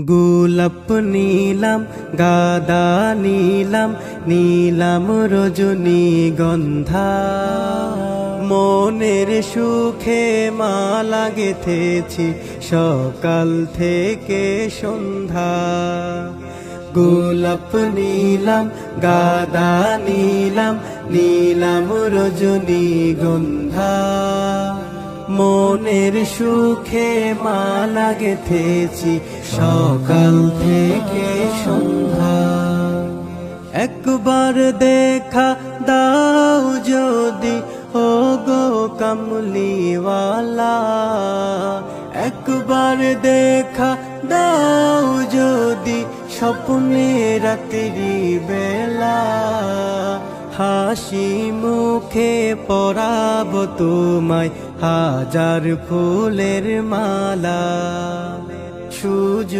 গোলাপ নীলাম, গাদা নীলাম, নীলাম রজনীগন্ধা। মনের সুখে মালা গেথেছি সকাল থেকে সন্ধ্যা। গোলাপ নীলাম, গাদা নীলাম, নীলাম রজনীগন্ধা। মনের সুখে মালা গেথেছি সকাল থেকে সন্ধ্যা। একবার দেখা দাও যদি ও গো কামলিওয়ালা, একবার দেখা দাও যদি স্বপ্নে রাত্রি বেলা। হাসি মুখে পরাব তোমায় হাজার ফুলের মালা। সুযোগ